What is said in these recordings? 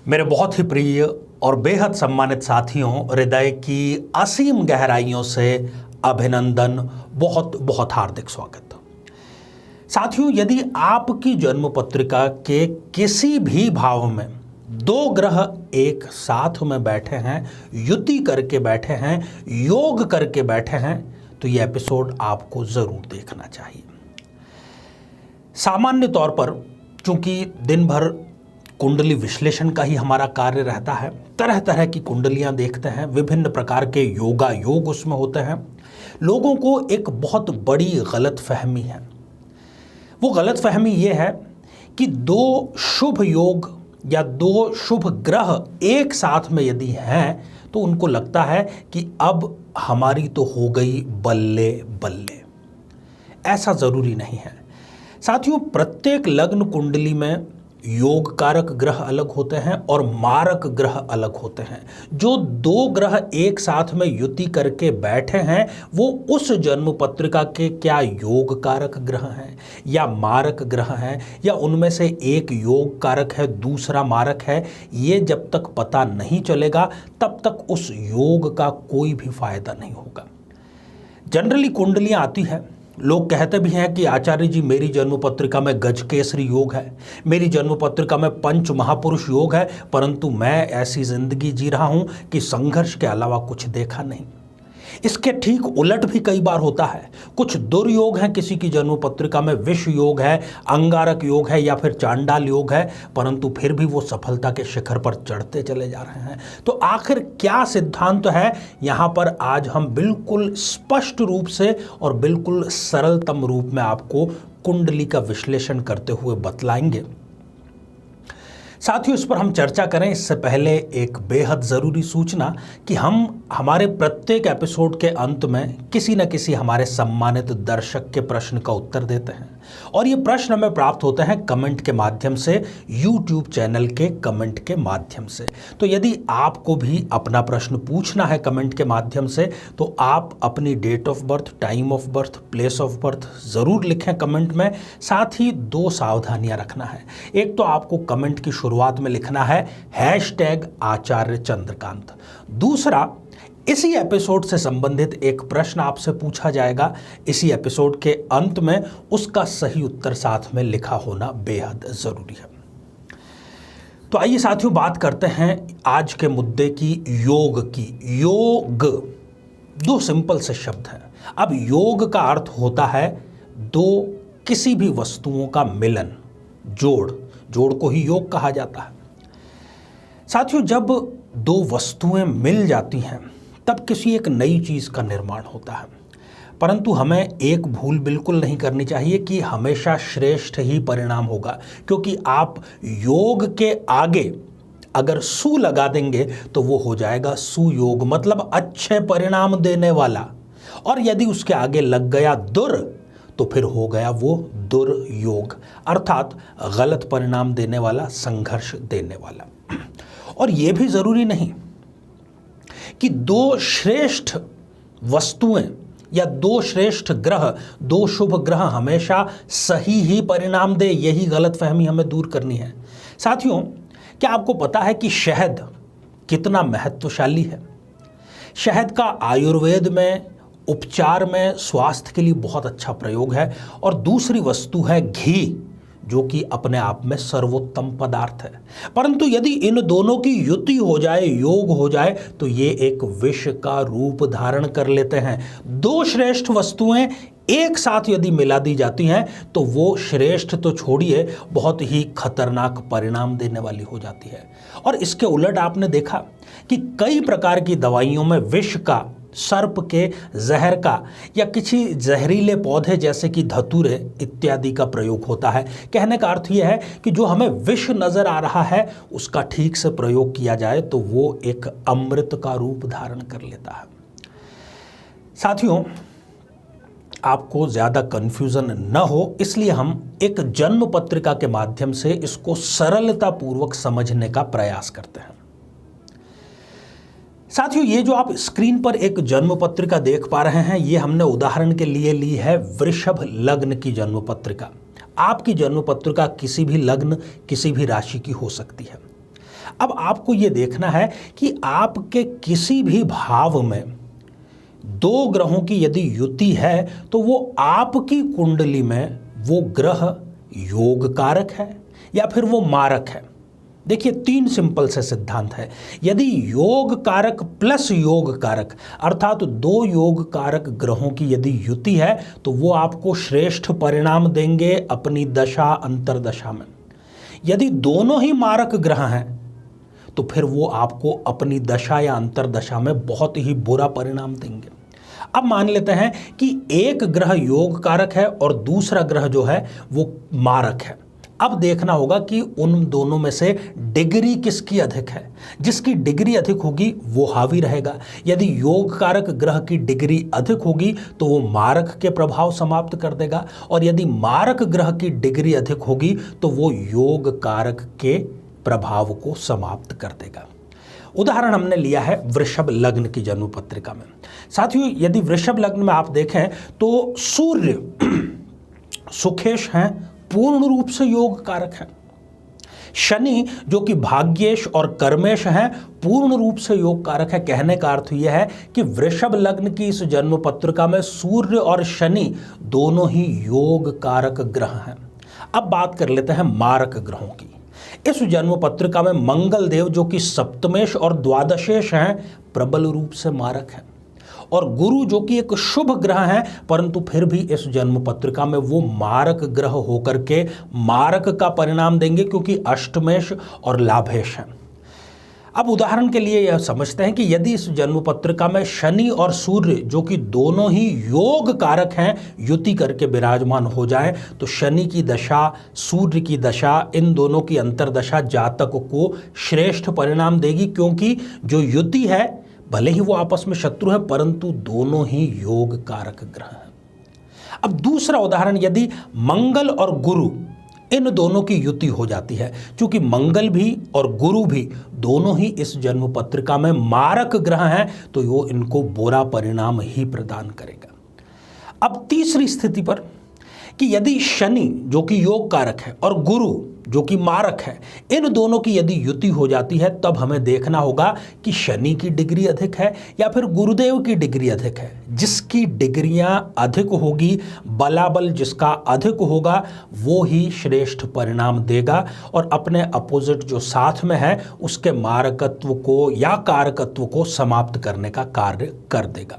मेरे बहुत ही प्रिय और बेहद सम्मानित साथियों, हृदय की असीम गहराइयों से अभिनंदन, बहुत बहुत हार्दिक स्वागत। साथियों, यदि आपकी जन्म पत्रिका के किसी भी भाव में दो ग्रह एक साथ में बैठे हैं, युति करके बैठे हैं, योग करके बैठे हैं, तो यह एपिसोड आपको जरूर देखना चाहिए। सामान्य तौर पर चूंकि दिन भर कुंडली विश्लेषण का ही हमारा कार्य रहता है, तरह तरह की कुंडलियां देखते हैं, विभिन्न प्रकार के योग उसमें होते हैं। लोगों को एक बहुत बड़ी गलतफहमी है। वो गलतफहमी ये है कि दो शुभ योग या दो शुभ ग्रह एक साथ में यदि हैं तो उनको लगता है कि अब हमारी तो हो गई बल्ले बल्ले। ऐसा जरूरी नहीं है साथियों। प्रत्येक लग्न कुंडली में योग कारक ग्रह अलग होते हैं और मारक ग्रह अलग होते हैं। जो दो ग्रह एक साथ में युति करके बैठे हैं वो उस जन्म पत्रिका के क्या योग कारक ग्रह हैं या मारक ग्रह हैं, या उनमें से एक योग कारक है दूसरा मारक है, ये जब तक पता नहीं चलेगा तब तक उस योग का कोई भी फायदा नहीं होगा। जनरली कुंडलियां आती है, लोग कहते भी हैं कि आचार्य जी मेरी जन्म पत्रिका में गजकेसरी योग है, मेरी जन्म पत्रिका में पंच महापुरुष योग है, परंतु मैं ऐसी जिंदगी जी रहा हूं कि संघर्ष के अलावा कुछ देखा नहीं। इसके ठीक उलट भी कई बार होता है। कुछ दुर्योग हैं, किसी की जन्म पत्रिका में विष योग है, अंगारक योग है या फिर चांडाल योग है, परंतु फिर भी वो सफलता के शिखर पर चढ़ते चले जा रहे हैं। तो आखिर क्या सिद्धांत है, यहां पर आज हम बिल्कुल स्पष्ट रूप से और बिल्कुल सरलतम रूप में आपको कुंडली का विश्लेषण करते हुए बतलाएंगे। साथियों, इस पर हम चर्चा करें इससे पहले एक बेहद ज़रूरी सूचना कि हम हमारे प्रत्येक एपिसोड के अंत में किसी न किसी हमारे सम्मानित दर्शक के प्रश्न का उत्तर देते हैं, और ये प्रश्न हमें प्राप्त होते हैं कमेंट के माध्यम से, यूट्यूब चैनल के कमेंट के माध्यम से। तो यदि आपको भी अपना प्रश्न पूछना है कमेंट के माध्यम से तो आप अपनी date of birth, time of birth, place of birth ज़रूर लिखें कमेंट में। साथ ही दो सावधानियां रखना है। एक तो आपको कमेंट की शुरुआत में लिखना है #आचार्य चंद्रकांत। दूसरा, इसी एपिसोड से संबंधित एक प्रश्न आपसे पूछा जाएगा, इसी एपिसोड के अंत में उसका सही उत्तर साथ में लिखा होना बेहद जरूरी है। तो आइए साथियों, बात करते हैं आज के मुद्दे की, योग की। योग दो सिंपल से शब्द हैं। अब योग का अर्थ होता है दो किसी भी वस्तुओं का मिलन, जोड़ को ही योग कहा जाता है। साथियों, जब दो वस्तुएं मिल जाती हैं तब किसी एक नई चीज का निर्माण होता है, परंतु हमें एक भूल बिल्कुल नहीं करनी चाहिए कि हमेशा श्रेष्ठ ही परिणाम होगा, क्योंकि आप योग के आगे अगर सु लगा देंगे तो वो हो जाएगा सुयोग, मतलब अच्छे परिणाम देने वाला, और यदि उसके आगे लग गया दुर तो फिर हो गया वो दुर्योग, अर्थात गलत परिणाम देने वाला, संघर्ष देने वाला। और यह भी जरूरी नहीं कि दो श्रेष्ठ वस्तुएं या दो श्रेष्ठ ग्रह, दो शुभ ग्रह हमेशा सही ही परिणाम दे, यही गलतफहमी हमें दूर करनी है। साथियों, क्या आपको पता है कि शहद कितना महत्वशाली है? शहद का आयुर्वेद में, उपचार में, स्वास्थ्य के लिए बहुत अच्छा प्रयोग है। और दूसरी वस्तु है घी, जो कि अपने आप में सर्वोत्तम पदार्थ है। परंतु यदि इन दोनों की युति हो जाए, योग हो जाए, तो ये एक विष का रूप धारण कर लेते हैं। दो श्रेष्ठ वस्तुएं एक साथ यदि मिला दी जाती हैं तो वो श्रेष्ठ तो छोड़िए, बहुत ही खतरनाक परिणाम देने वाली हो जाती है। और इसके उलट आपने देखा कि कई प्रकार की दवाइयों में विष का, सर्प के जहर का, या किसी जहरीले पौधे जैसे कि धतूरे इत्यादि का प्रयोग होता है। कहने का अर्थ यह है कि जो हमें विष नजर आ रहा है उसका ठीक से प्रयोग किया जाए तो वो एक अमृत का रूप धारण कर लेता है। साथियों, आपको ज्यादा कंफ्यूजन न हो इसलिए हम एक जन्म पत्रिका के माध्यम से इसको सरलता पूर्वक समझने का प्रयास करते हैं। साथियों, ये जो आप स्क्रीन पर एक जन्म पत्रिका देख पा रहे हैं, ये हमने उदाहरण के लिए ली है वृषभ लग्न की जन्म पत्रिका। आपकी जन्म पत्रिका किसी भी लग्न, किसी भी राशि की हो सकती है। अब आपको ये देखना है कि आपके किसी भी भाव में दो ग्रहों की यदि युति है तो वो आपकी कुंडली में वो ग्रह योग कारक है या फिर वो मारक है। देखिए, तीन सिंपल से सिद्धांत है। यदि योग कारक प्लस योग कारक अर्थात दो योग कारक ग्रहों की यदि युति है तो वो आपको श्रेष्ठ परिणाम देंगे अपनी दशा अंतरदशा में। यदि दोनों ही मारक ग्रह हैं तो फिर वो आपको अपनी दशा या अंतरदशा में बहुत ही बुरा परिणाम देंगे। अब मान लेते हैं कि एक ग्रह योग कारक है और दूसरा ग्रह जो है वो मारक है। अब देखना होगा कि उन दोनों में से डिग्री किसकी अधिक है। जिसकी डिग्री अधिक होगी वो हावी रहेगा। यदि योग कारक ग्रह की डिग्री अधिक होगी तो वो मारक के प्रभाव समाप्त कर देगा, और यदि मारक ग्रह की डिग्री अधिक होगी तो वो योग कारक के प्रभाव को समाप्त कर देगा। उदाहरण हमने लिया है वृषभ लग्न की जन्म पत्रिका में। साथियों, यदि वृषभ लग्न में आप देखें तो सूर्य सुखेश हैं, पूर्ण रूप से योग कारक है। शनि जो कि भाग्येश और कर्मेश हैं, पूर्ण रूप से योग कारक है। कहने का अर्थ यह है कि वृषभ लग्न की इस जन्म पत्रिका में सूर्य और शनि दोनों ही योग कारक ग्रह हैं। अब बात कर लेते हैं मारक ग्रहों की। इस जन्म पत्रिका में मंगल देव जो कि सप्तमेश और द्वादशेश हैं, प्रबल रूप से मारक हैं, और गुरु जो कि एक शुभ ग्रह है परंतु फिर भी इस जन्म पत्रिका में वो मारक ग्रह होकर के मारक का परिणाम देंगे क्योंकि अष्टमेश और लाभेश हैं। अब उदाहरण के लिए यह समझते हैं कि यदि इस जन्म पत्रिका में शनि और सूर्य जो कि दोनों ही योग कारक हैं युति करके विराजमान हो जाएं तो शनि की दशा, सूर्य की दशा, इन दोनों की अंतरदशा जातक को श्रेष्ठ परिणाम देगी, क्योंकि जो युति है भले ही वो आपस में शत्रु है परंतु दोनों ही योग कारक ग्रह हैं। अब दूसरा उदाहरण, यदि मंगल और गुरु इन दोनों की युति हो जाती है, क्योंकि मंगल भी और गुरु भी दोनों ही इस जन्म पत्रिका में मारक ग्रह हैं तो वो इनको बुरा परिणाम ही प्रदान करेगा। अब तीसरी स्थिति पर कि यदि शनि जो कि योग कारक है और गुरु जो कि मारक है, इन दोनों की यदि युति हो जाती है तब हमें देखना होगा कि शनि की डिग्री अधिक है या फिर गुरुदेव की डिग्री अधिक है। जिसकी डिग्रियां अधिक होगी, बलाबल जिसका अधिक होगा वो ही श्रेष्ठ परिणाम देगा और अपने अपोजिट जो साथ में है उसके मारकत्व को या कारकत्व को समाप्त करने का कार्य कर देगा।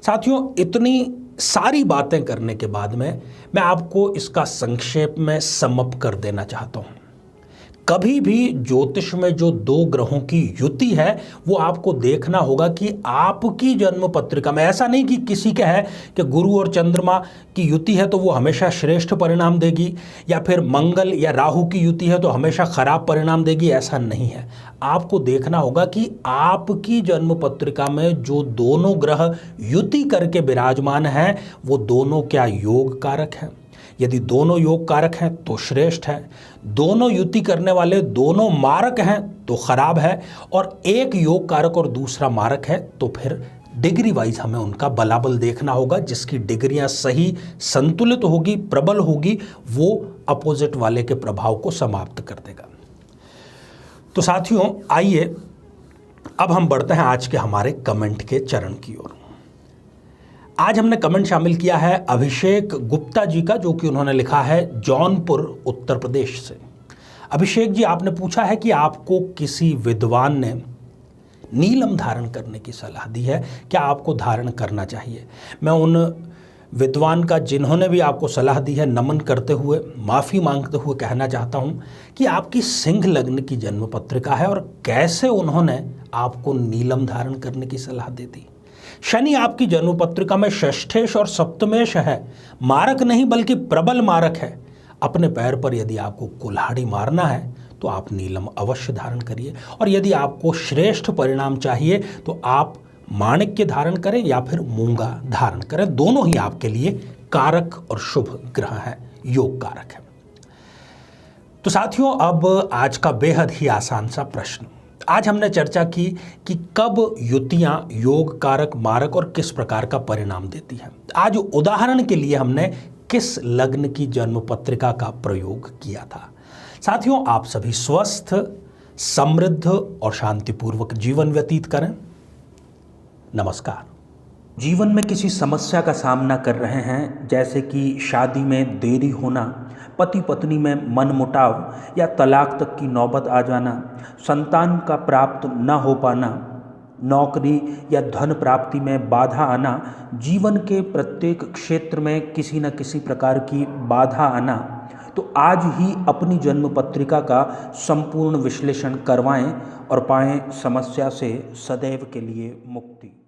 साथियों, इतनी सारी बातें करने के बाद में मैं आपको इसका संक्षेप में समअप कर देना चाहता हूं। कभी भी ज्योतिष में जो दो ग्रहों की युति है वो आपको देखना होगा कि आपकी जन्म पत्रिका में, ऐसा नहीं कि किसी का है कि गुरु और चंद्रमा की युति है तो वो हमेशा श्रेष्ठ परिणाम देगी, या फिर मंगल या राहु की युति है तो हमेशा खराब परिणाम देगी, ऐसा नहीं है। आपको देखना होगा कि आपकी जन्म पत्रिका में जो दोनों ग्रह युति करके विराजमान हैं वो दोनों क्या योग कारक हैं। यदि दोनों योग कारक हैं तो श्रेष्ठ है, दोनों युति करने वाले दोनों मारक हैं तो खराब है, और एक योग कारक और दूसरा मारक है तो फिर डिग्री वाइज हमें उनका बलाबल देखना होगा। जिसकी डिग्रियां सही संतुलित होगी, प्रबल होगी, वो अपोजिट वाले के प्रभाव को समाप्त कर देगा। तो साथियों, आइए अब हम बढ़ते हैं आज के हमारे कमेंट के चरण की ओर। आज हमने कमेंट शामिल किया है अभिषेक गुप्ता जी का, जो कि उन्होंने लिखा है जौनपुर उत्तर प्रदेश से। अभिषेक जी, आपने पूछा है कि आपको किसी विद्वान ने नीलम धारण करने की सलाह दी है, क्या आपको धारण करना चाहिए? मैं उन विद्वान का जिन्होंने भी आपको सलाह दी है नमन करते हुए, माफ़ी मांगते हुए कहना चाहता हूं कि आपकी सिंह लग्न की जन्म पत्रिका है और कैसे उन्होंने आपको नीलम धारण करने की सलाह दे दी। शनि आपकी जन्म पत्रिका में षष्ठेश और सप्तमेश है, मारक नहीं बल्कि प्रबल मारक है। अपने पैर पर यदि आपको कुल्हाड़ी मारना है तो आप नीलम अवश्य धारण करिए, और यदि आपको श्रेष्ठ परिणाम चाहिए तो आप माणिक्य धारण करें या फिर मूंगा धारण करें। दोनों ही आपके लिए कारक और शुभ ग्रह हैं, योग कारक है। तो साथियों, अब आज का बेहद ही आसान सा प्रश्न। आज हमने चर्चा की कि कब युतियां योग कारक, मारक और किस प्रकार का परिणाम देती हैं। आज उदाहरण के लिए हमने किस लग्न की जन्म पत्रिका का प्रयोग किया था। साथियों, आप सभी स्वस्थ, समृद्ध और शांतिपूर्वक जीवन व्यतीत करें। नमस्कार। जीवन में किसी समस्या का सामना कर रहे हैं, जैसे कि शादी में देरी होना, पति पत्नी में मनमुटाव या तलाक तक की नौबत आ जाना, संतान का प्राप्त न हो पाना, नौकरी या धन प्राप्ति में बाधा आना, जीवन के प्रत्येक क्षेत्र में किसी न किसी प्रकार की बाधा आना, तो आज ही अपनी जन्म पत्रिका का संपूर्ण विश्लेषण करवाएं और पाएं समस्या से सदैव के लिए मुक्ति।